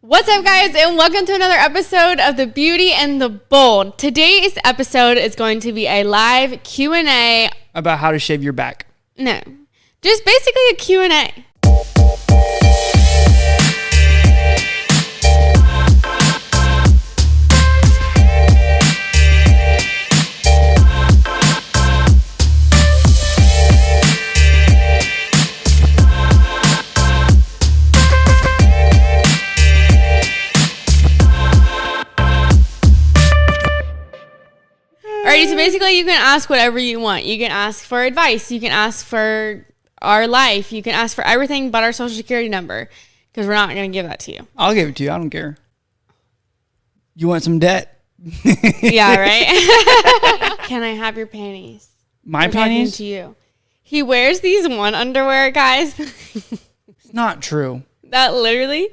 What's up, guys, and welcome to another episode of The Beauty and the Bold. Today's episode is going to be a live Q&A. About how to shave your back. No, just basically a Q&A. Alrighty, so basically you can ask whatever you want. You can ask for advice. You can ask for our life. You can ask for everything but our social security number, because we're not going to give that to you. I'll give it to you. I don't care. You want some debt? Yeah, right? Can I have your panties? My I'm panties? talking to you. He wears these one underwear, guys. It's not true. That literally,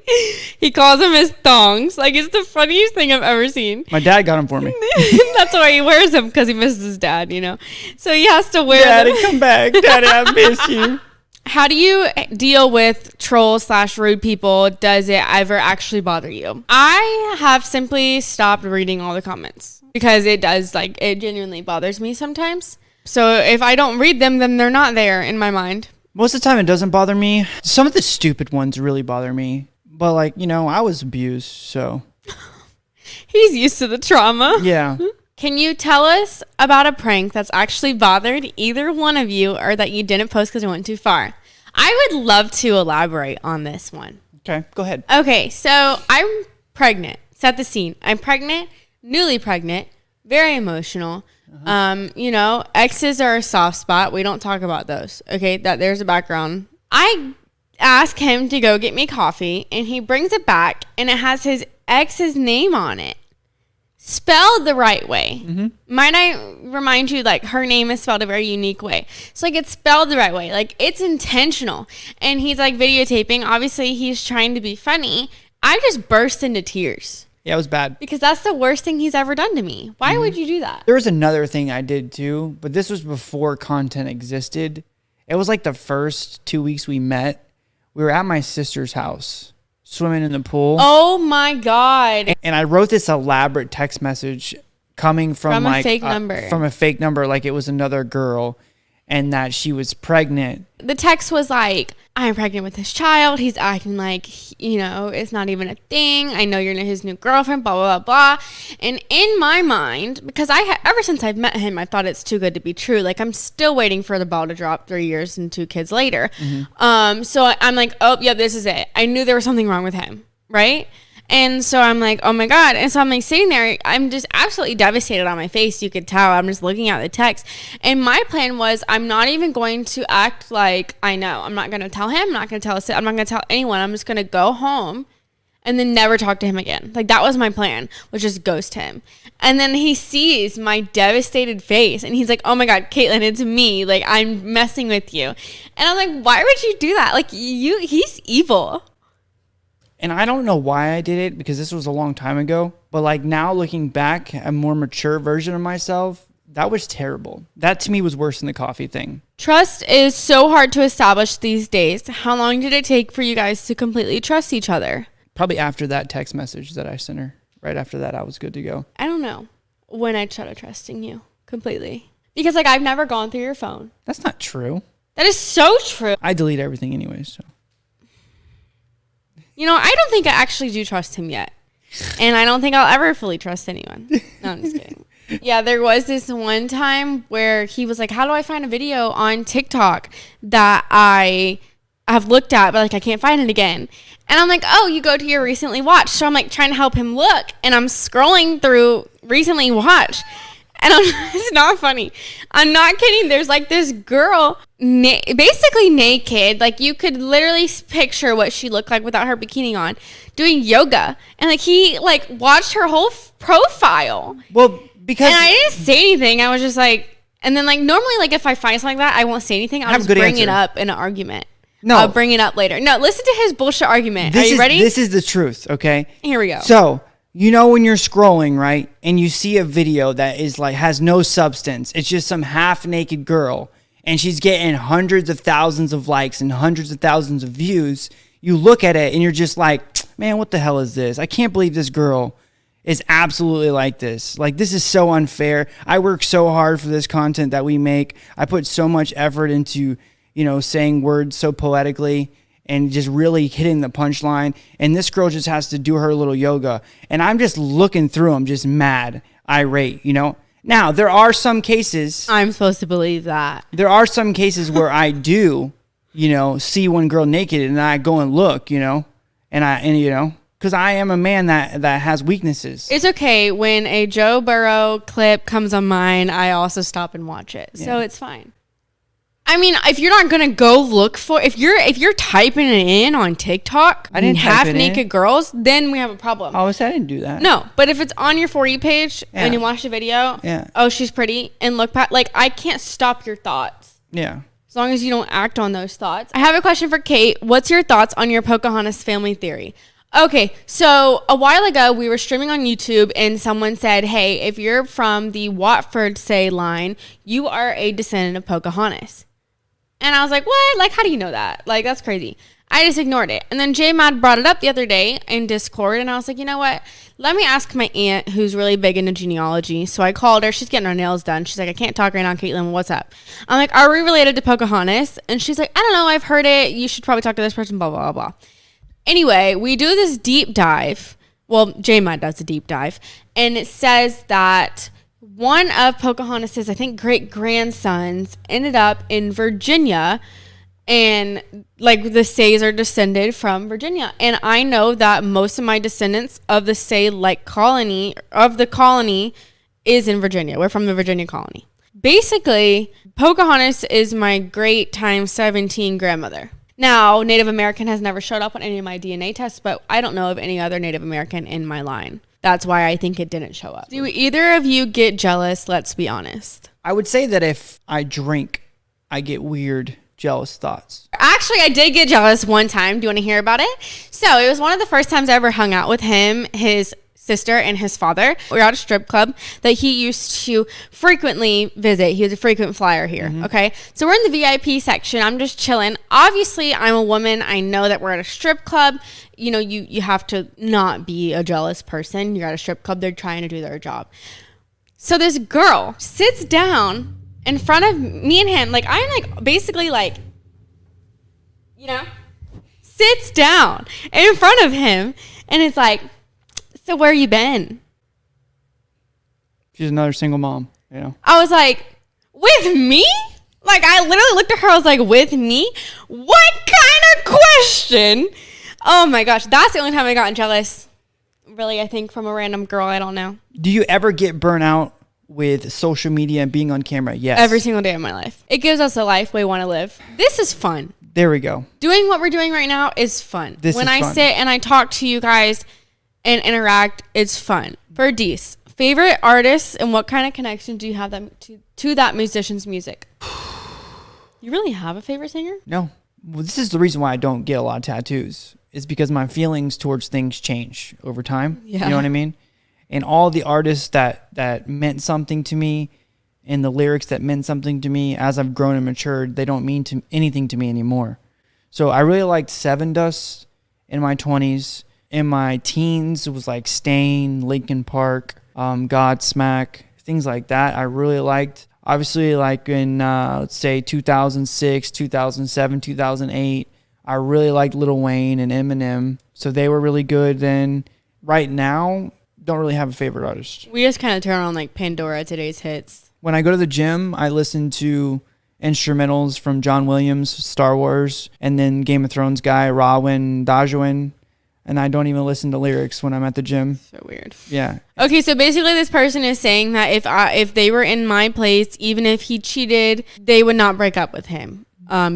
he calls them his thongs. Like, it's the funniest thing I've ever seen. My dad got them for me. That's why he wears them, because he misses his dad, you know? So he has to wear them. Daddy, come back. Daddy, I miss you. How do you deal with trolls/rude people? Does it ever actually bother you? I have simply stopped reading all the comments because it does, like, it genuinely bothers me sometimes. So if I don't read them, then they're not there in my mind. Most of the time it doesn't bother me. Some of the stupid ones really bother me. But, like, you know, I was abused, so. He's used to the trauma. Yeah. Can you tell us about a prank that's actually bothered either one of you, or that you didn't post because it went too far? I would love to elaborate on this one. Okay, go ahead. Okay, so I'm pregnant. Set the scene. I'm pregnant, newly pregnant, very emotional. You know, exes are a soft spot. We don't talk about those. Okay, there's a background. I ask him to go get me coffee, and he brings it back, and it has his ex's name on it, spelled the right way. Might I remind you, like, her name is spelled a very unique way. So, like, it's spelled the right way. Like, it's intentional. And he's, like, videotaping. Obviously, he's trying to be funny. I just burst into tears. Yeah, it was bad. Because that's the worst thing he's ever done to me. Why would you do that? There was another thing I did too, but this was before content existed. It was like the first 2 weeks we met. We were at my sister's house, swimming in the pool. Oh my God. And I wrote this elaborate text message coming from like a fake number. From a fake number, like it was another girl, and that she was pregnant. The text was like, I'm pregnant with this child. He's acting like, you know, it's not even a thing. I know you're his new girlfriend, blah, blah, blah, blah. And in my mind, because ever since I've met him, I thought it's too good to be true. Like, I'm still waiting for the ball to drop 3 years and 2 kids later. So I'm like, oh, yeah, this is it. I knew there was something wrong with him, right? And so I'm like, oh my God. And so I'm like sitting there, I'm just absolutely devastated on my face. You could tell. I'm just looking at the text. And my plan was, I'm not even going to act like I know. I'm not going to tell him. I'm not going to tell us. I'm not going to tell anyone. I'm just going to go home and then never talk to him again. Like, that was my plan, was just ghost him. And then he sees my devastated face and he's like, oh my God, Caitlin, it's me. Like, I'm messing with you. And I'm like, why would you do that? Like, he's evil. And I don't know why I did it, because this was a long time ago. But like now looking back, a more mature version of myself, that was terrible. That to me was worse than the coffee thing. Trust is so hard to establish these days. How long did it take for you guys to completely trust each other? Probably after that text message that I sent her. Right after that, I was good to go. I don't know when I started trusting you completely. Because, like, I've never gone through your phone. That's not true. That is so true. I delete everything anyway, so. You know, I don't think I actually do trust him yet. And I don't think I'll ever fully trust anyone. No, I'm just kidding. Yeah, there was this one time where he was like, how do I find a video on TikTok that I have looked at, but like I can't find it again? And I'm like, oh, you go to your recently watched. So I'm like trying to help him look. And I'm scrolling through recently watched. And it's not funny. I'm not kidding. There's like this girl basically naked. Like, you could literally picture what she looked like without her bikini on, doing yoga. And like, he like watched her whole profile. Well, because. And I didn't say anything. I was just like, and then like normally like if I find something like that, I won't say anything. I'll just bring it up in an argument. No. I'll bring it up later. No, listen to his bullshit argument. Are you ready? This is the truth, okay? Here we go. So, you know when you're scrolling, right, and you see a video that is like has no substance. It's just some half-naked girl, and she's getting hundreds of thousands of likes and hundreds of thousands of views. You look at it, and you're just like, man, what the hell is this? I can't believe this girl is absolutely like this. Like, this is so unfair. I work so hard for this content that we make. I put so much effort into, saying words so poetically and just really hitting the punchline. And this girl just has to do her little yoga. And I'm just looking through them, just mad, irate, Now, there are some cases. I'm supposed to believe that. There are some cases where I do, see one girl naked and I go and look, because I am a man that has weaknesses. It's okay. When a Joe Burrow clip comes on mine, I also stop and watch it. Yeah. So it's fine. I mean, if you're not gonna go look for, if you're typing it in on TikTok, half naked girls, then we have a problem. Oh, I didn't do that. No, but if it's on your For You page and you watch the video, oh, she's pretty, and look back, like, I can't stop your thoughts. Yeah. As long as you don't act on those thoughts. I have a question for Kate. What's your thoughts on your Pocahontas family theory? Okay, so a while ago, we were streaming on YouTube, and someone said, hey, if you're from the Watford, say, line, you are a descendant of Pocahontas. And I was like, what? Like, how do you know that? Like, that's crazy. I just ignored it. And then J-Mad brought it up the other day in Discord, and I was like, you know what? Let me ask my aunt, who's really big into genealogy. So I called her. She's getting her nails done. She's like, I can't talk right now, Caitlin. What's up? I'm like, are we related to Pocahontas? And she's like, I don't know. I've heard it. You should probably talk to this person, blah, blah, blah, blah. Anyway, we do this deep dive. Well, J-Mad does a deep dive. And it says that one of Pocahontas' I think great-grandsons ended up in Virginia, and like the Says are descended from Virginia. And I know that most of my descendants of the Say colony is in Virginia. We're from the Virginia colony. Basically, Pocahontas is my great times 17 grandmother. Now, Native American has never showed up on any of my DNA tests, but I don't know of any other Native American in my line. That's why I think it didn't show up. Do either of you get jealous? Let's be honest. I would say that if I drink, I get weird, jealous thoughts. Actually, I did get jealous one time. Do you want to hear about it? So it was one of the first times I ever hung out with him, his sister, and his father. We were at a strip club that he used to frequently visit. He was a frequent flyer here. Mm-hmm. Okay. So we're in the VIP section. I'm just chilling. Obviously, I'm a woman. I know that we're at a strip club. You have to not be a jealous person. You're at a strip club. They're trying to do their job. So this girl sits down in front of me and him. Like, I'm like, basically like, sits down in front of him. And it's like, so where you been? She's another single mom, I was like, with me? Like, I literally looked at her. I was like, with me? What kind of question? Oh my gosh. That's the only time I got jealous. Really, I think from a random girl. I don't know. Do you ever get burnt out with social media and being on camera? Yes. Every single day of my life. It gives us a life we want to live. This is fun. There we go. Doing what we're doing right now is fun. When I sit and I talk to you guys and interact, it's fun. For Dys, favorite artists and what kind of connection do you have to that musician's music? You really have a favorite singer? No. Well, this is the reason why I don't get a lot of tattoos. Is because my feelings towards things change over time. Yeah. You know what I mean? And all the artists that meant something to me and the lyrics that meant something to me as I've grown and matured, they don't mean anything to me anymore. So I really liked Seven Dust in my 20s. In my teens, it was like Stain, Linkin Park, Godsmack, things like that. I really liked. Obviously, like in, let's say, 2006, 2007, 2008, I really liked Lil Wayne and Eminem. So they were really good then. Right now, don't really have a favorite artist. We just kind of turn on like Pandora, today's hits. When I go to the gym, I listen to instrumentals from John Williams, Star Wars, and then Game of Thrones guy, Rawin Dajwin. And I don't even listen to lyrics when I'm at the gym. So weird. Yeah. Okay, so basically this person is saying that if they were in my place, even if he cheated, they would not break up with him.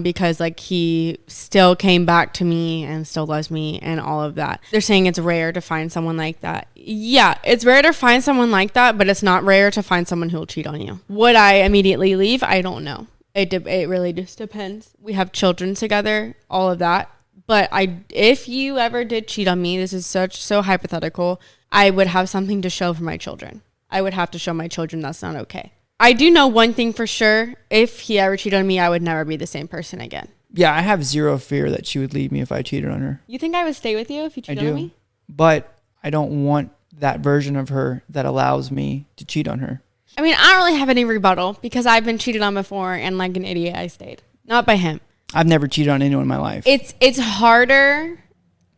Because like he still came back to me and still loves me and all of that. They're saying it's rare to find someone like that. Yeah, it's rare to find someone like that, but it's not rare to find someone who will cheat on you. Would I immediately leave? I don't know. It really just depends. We have children together, all of that. But if you ever did cheat on me, this is so hypothetical, I would have something to show for my children. I would have to show my children that's not okay. I do know one thing for sure. If he ever cheated on me, I would never be the same person again. Yeah, I have zero fear that she would leave me if I cheated on her. You think I would stay with you if you cheated on me? But I don't want that version of her that allows me to cheat on her. I mean, I don't really have any rebuttal because I've been cheated on before, and like an idiot, I stayed. Not by him. I've never cheated on anyone in my life. It's harder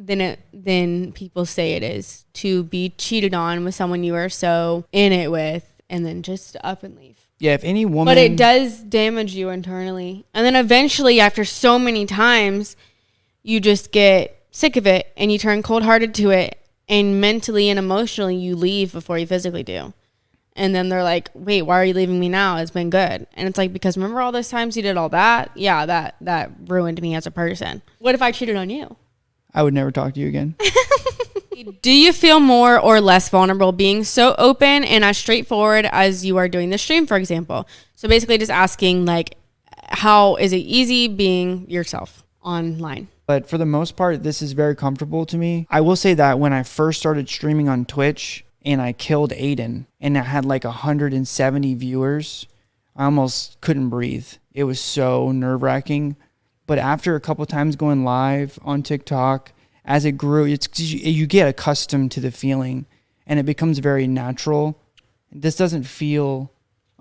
than people say it is to be cheated on with someone you are so in it with, and then just up and leave. Yeah, if any woman... But it does damage you internally. And then eventually, after so many times, you just get sick of it, and you turn cold-hearted to it, and mentally and emotionally, you leave before you physically do. And then they're like, wait, why are you leaving me now? It's been good. And it's like, because remember all those times you did all that? Yeah, that ruined me as a person. What if I cheated on you? I would never talk to you again. Do you feel more or less vulnerable being so open and as straightforward as you are doing the stream, for example? So basically just asking, like, how is it easy being yourself online? But for the most part, this is very comfortable to me. I will say that when I first started streaming on Twitch and I killed Aiden and I had like 170 viewers, I almost couldn't breathe. It was so nerve-wracking. But after a couple times going live on TikTok, as it grew, you get accustomed to the feeling and it becomes very natural. This doesn't feel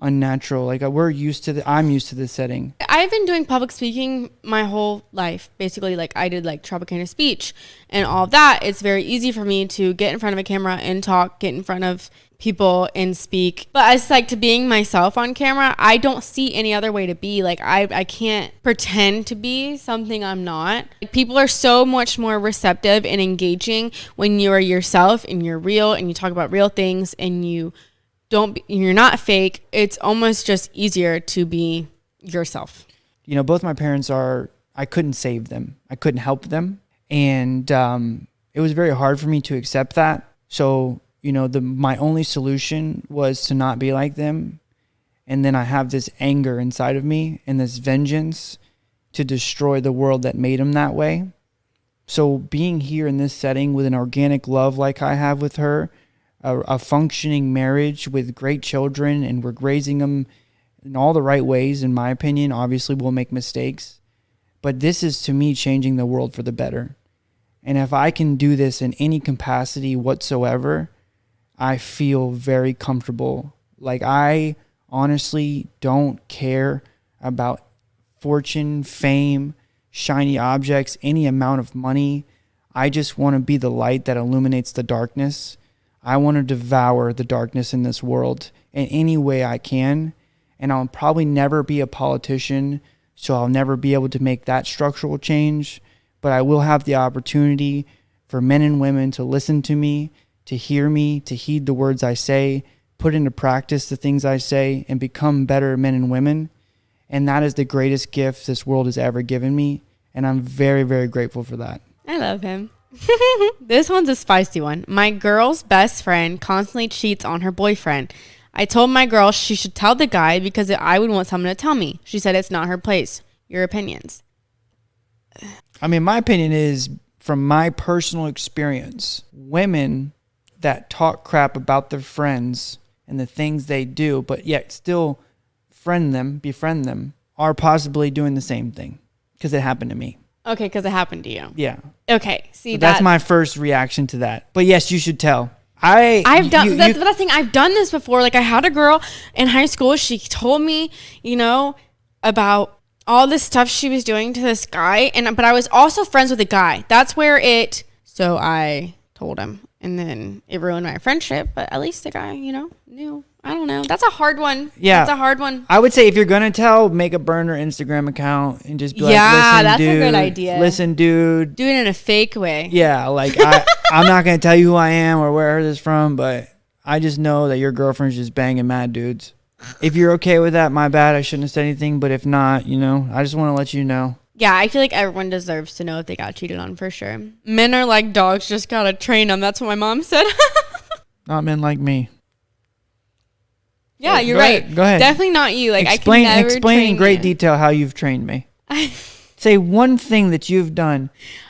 unnatural. Like I'm used to this setting. I've been doing public speaking my whole life. Basically, like I did like Tropicana speech and all of that. It's very easy for me to get in front of a camera and talk, get in front of people and speak. But as like to being myself on camera, I don't see any other way to be. Like I can't pretend to be something I'm not. Like, people are so much more receptive and engaging when you are yourself and you're real and you talk about real things and you're not fake. It's almost just easier to be yourself. You know, both my parents I couldn't save them. I couldn't help them. And it was very hard for me to accept that. So, you know, my only solution was to not be like them. And then I have this anger inside of me and this vengeance to destroy the world that made them that way. So being here in this setting with an organic love like I have with her, a functioning marriage with great children, and we're raising them in all the right ways, in my opinion. Obviously, we'll make mistakes. But this is, to me, changing the world for the better. And if I can do this in any capacity whatsoever, I feel very comfortable. Like, I honestly don't care about fortune, fame, shiny objects, any amount of money. I just want to be the light that illuminates the darkness. I want to devour the darkness in this world in any way I can. And I'll probably never be a politician, so I'll never be able to make that structural change. But I will have the opportunity for men and women to listen to me, to hear me, to heed the words I say, put into practice the things I say, and become better men and women. And that is the greatest gift this world has ever given me. And I'm very, very grateful for that. I love him. This one's a spicy one. My girl's best friend constantly cheats on her boyfriend. I told my girl she should tell the guy because I would want someone to tell me. She said it's not her place. Your opinions? I mean, my opinion is, from my personal experience, women that talk crap about their friends and the things they do, but yet still befriend them, are possibly doing the same thing, because it happened to me. Okay, because it happened to you. Yeah. Okay, see, so that's my first reaction to that. But yes, you should tell. I've done this before. Like, I had a girl in high school. She told me, about all this stuff she was doing to this guy, but I was also friends with the guy. That's where so I told him, and then it ruined my friendship. But at least the guy, knew. I don't know. That's a hard one. Yeah. That's a hard one. I would say if you're going to tell, make a burner Instagram account and just be like, listen, that's dude, a good idea. Listen, dude. Do it in a fake way. Yeah. Like, I'm not going to tell you who I am or where this is from, but I just know that your girlfriend's just banging mad dudes. If you're okay with that, my bad. I shouldn't have said anything. But if not, I just want to let you know. Yeah, I feel like everyone deserves to know if they got cheated on, for sure. Men are like dogs, just got to train them. That's what my mom said. Not men like me. Yeah, you're right. Go ahead. Definitely not you. Like, explain in great you. detail how you've trained me. Say one thing that you've done.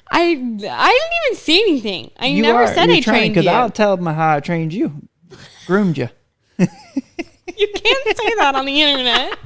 I didn't even say anything. I never said I trained you. Because I'll tell them how I trained you. Groomed you. You can't say that on the internet.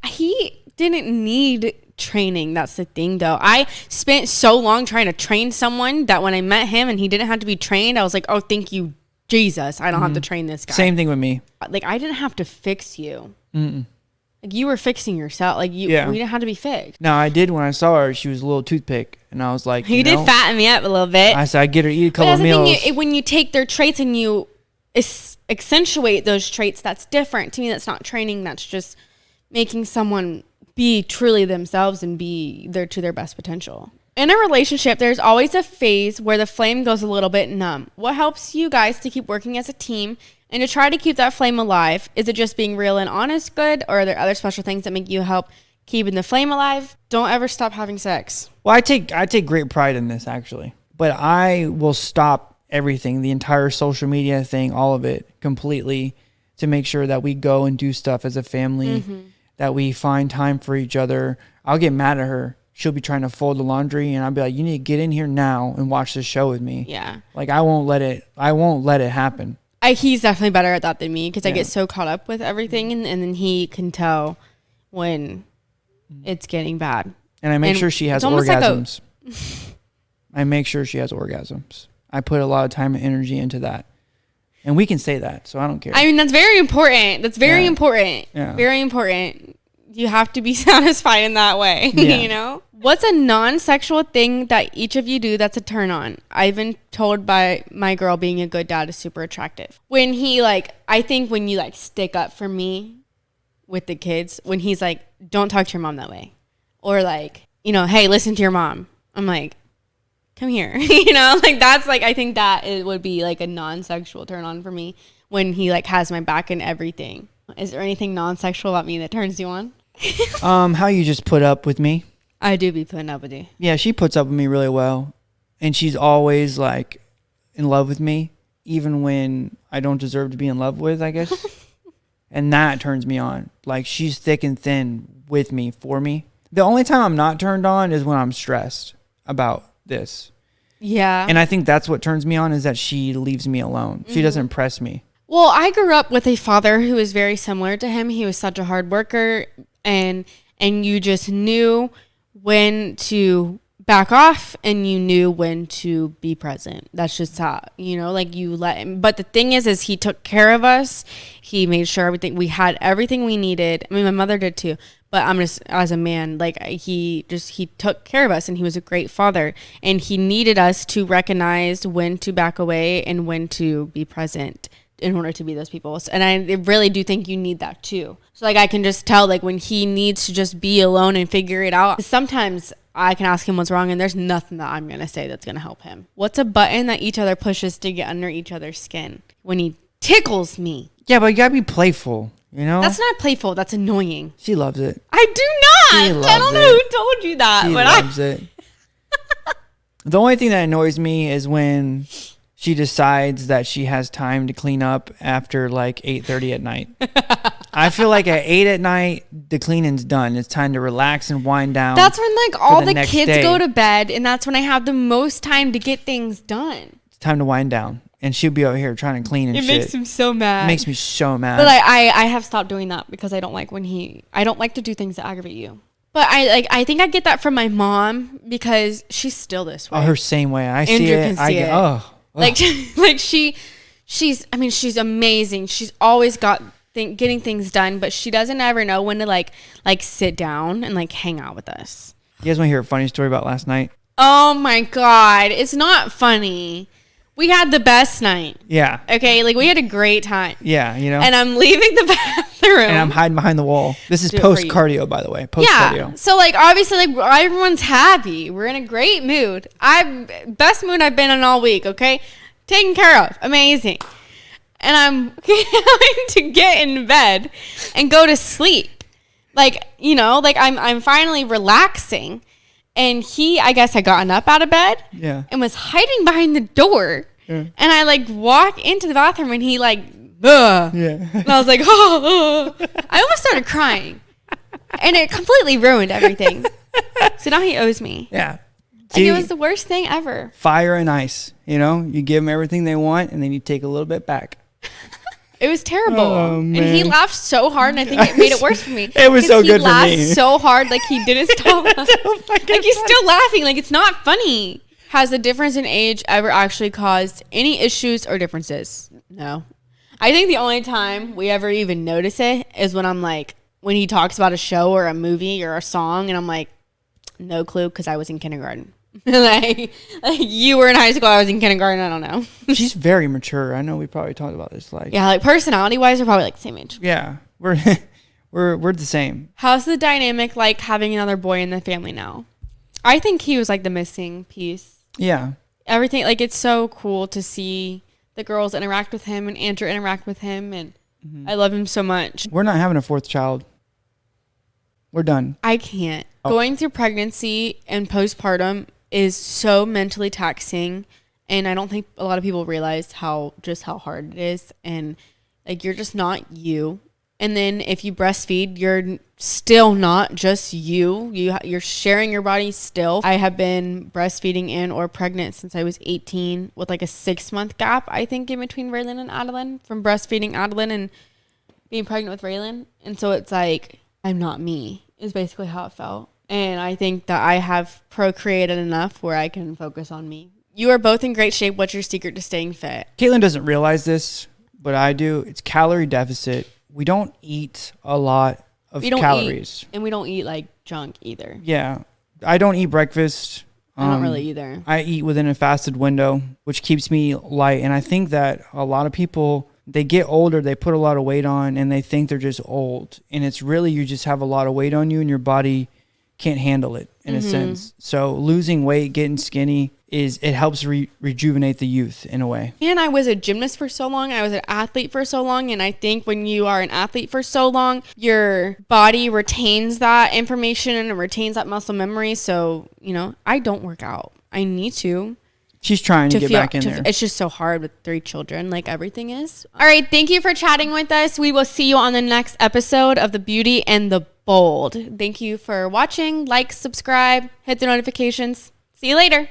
He didn't need training. That's the thing, though. I spent so long trying to train someone that when I met him and he didn't have to be trained, I was like, oh, thank you, Jesus. I don't have to train this guy. Same thing with me. Like, I didn't have to fix you. Like, you were fixing yourself. Like, we didn't have to be fixed. No, I did when I saw her. She was a little toothpick. And I was like, you did fatten me up a little bit. I said, I'd get her to eat a couple of meals. Thing, when you take their traits and you accentuate those traits, that's different. To me, that's not training. That's just making someone be truly themselves and be there to their best potential. In a relationship, there's always a phase where the flame goes a little bit numb. What helps you guys to keep working as a team and to try to keep that flame alive? Is it just being real and honest good, or are there other special things that make you help keeping the flame alive? Don't ever stop having sex. Well, I take great pride in this, actually. But I will stop everything, the entire social media thing, all of it, completely, to make sure that we go and do stuff as a family, that we find time for each other. I'll get mad at her. She'll be trying to fold the laundry, and I'll be like, you need to get in here now and watch this show with me. Yeah. Like, I won't let it happen. He's definitely better at that than me, because I get so caught up with everything, and then he can tell when it's getting bad. And I make sure she has orgasms. I make sure she has orgasms. I put a lot of time and energy into that. And we can say that, so I don't care. I mean, that's very important. That's very important. Yeah. Very important. You have to be satisfied in that way, you know? What's a non-sexual thing that each of you do that's a turn on? I've been told by my girl being a good dad is super attractive. When he, I think when you, stick up for me with the kids, when he's like, don't talk to your mom that way. Or, hey, listen to your mom. I'm like, come here. That's, I think that it would be, a non-sexual turn on for me when he, has my back and everything. Is there anything non-sexual about me that turns you on? How you just put up with me. I do be putting up with you. Yeah, she puts up with me really well. And she's always in love with me, even when I don't deserve to be in love with, I guess. And that turns me on. She's thick and thin with me, for me. The only time I'm not turned on is when I'm stressed about this. Yeah. And I think that's what turns me on, is that she leaves me alone. She doesn't press me. Well, I grew up with a father who was very similar to him. He was such a hard worker, and you just knew when to back off, and you knew when to be present. That's just how, you let him. But the thing is he took care of us. He made sure we had everything we needed. I mean, my mother did too, but I'm just, as a man, he took care of us, and he was a great father, and he needed us to recognize when to back away and when to be present in order to be those people. And I really do think you need that too. So I can just tell when he needs to just be alone and figure it out. Sometimes I can ask him what's wrong, and there's nothing that I'm going to say that's going to help him. What's a button that each other pushes to get under each other's skin? When he tickles me. Yeah, but you got to be playful, That's not playful. That's annoying. She loves it. I do not. I don't know who told you that. She loves it. The only thing that annoys me is when she decides that she has time to clean up after 8:30 at night. I feel like at 8 at night, the cleaning's done. It's time to relax and wind down. That's when all the kids go to bed, and that's when I have the most time to get things done. It's time to wind down. And she'll be over here trying to clean and shit. It makes him so mad. It makes me so mad. But I have stopped doing that because I don't like I don't like to do things that aggravate you. But I think I get that from my mom because she's still this way. Oh, her same way. Andrew can see it. Oh. She's amazing. She's always getting things done, but she doesn't ever know when to sit down and hang out with us. You guys want to hear a funny story about last night? Oh my God. It's not funny. We had the best night. Yeah. Okay. We had a great time. Yeah. And I'm leaving the bathroom. And I'm hiding behind the wall. This is post cardio, by the way. Post cardio. Yeah. So obviously everyone's happy. We're in a great mood. Best mood I've been in all week. Okay. Taken care of. Amazing. And I'm going to get in bed and go to sleep. I'm finally relaxing. And I guess had gotten up out of bed and was hiding behind the door. Yeah. And I walk into the bathroom and he ugh. Yeah. And I was like, oh. I almost started crying. And it completely ruined everything. So now he owes me. Yeah. It was the worst thing ever. Fire and ice. You give them everything they want and then you take a little bit back. It was terrible. Oh, and he laughed so hard, and I think it made it worse for me. It was so good for me. He laughed so hard, like he didn't stop. Like he's still laughing, like it's not funny. Has the difference in age ever actually caused any issues or differences? No. I think the only time we ever even notice it is when I'm like, when he talks about a show or a movie or a song, and I'm like, no clue, because I was in kindergarten. like you were in high school, I was in kindergarten. I don't know. She's very mature. I know we probably talked about this. Like, yeah, like personality wise, we're probably like the same age. Yeah, we're we're the same. How's the dynamic like having another boy in the family now? I think he was like the missing piece. Yeah, everything, like it's so cool to see the girls interact with him and Andrew interact with him, and I love him so much. We're not having a fourth child. We're done. I can't. Going through pregnancy and postpartum is so mentally taxing, and I don't think a lot of people realize how hard it is, and like you're just not you. And then if you breastfeed, you're still not just you're sharing your body still. I have been breastfeeding and or pregnant since I was 18, with like a 6-month gap, I think, in between Raylan and Adeline, from breastfeeding Adeline and being pregnant with Raylan. And so it's like, I'm not me, is basically how it felt. And I think that I have procreated enough where I can focus on me. You are both in great shape. What's your secret to staying fit? Caitlin doesn't realize this, but I do. It's calorie deficit. We don't eat a lot of calories. And we don't eat like junk either. Yeah. I don't eat breakfast. I don't really either. I eat within a fasted window, which keeps me light. And I think that a lot of people, they get older, they put a lot of weight on, and they think they're just old. And it's really, you just have a lot of weight on you, and your body can't handle it in a sense. So losing weight, getting skinny, it helps rejuvenate the youth in a way. And I was a gymnast for so long. I was an athlete for so long. And I think when you are an athlete for so long, your body retains that information and retains that muscle memory. So, I don't work out. I need to. She's trying to get back in there. It's just so hard with 3 children, like everything is. All right. Thank you for chatting with us. We will see you on the next episode of The Beauty and the Bold. Thank you for watching. Like, subscribe, hit the notifications. See you later.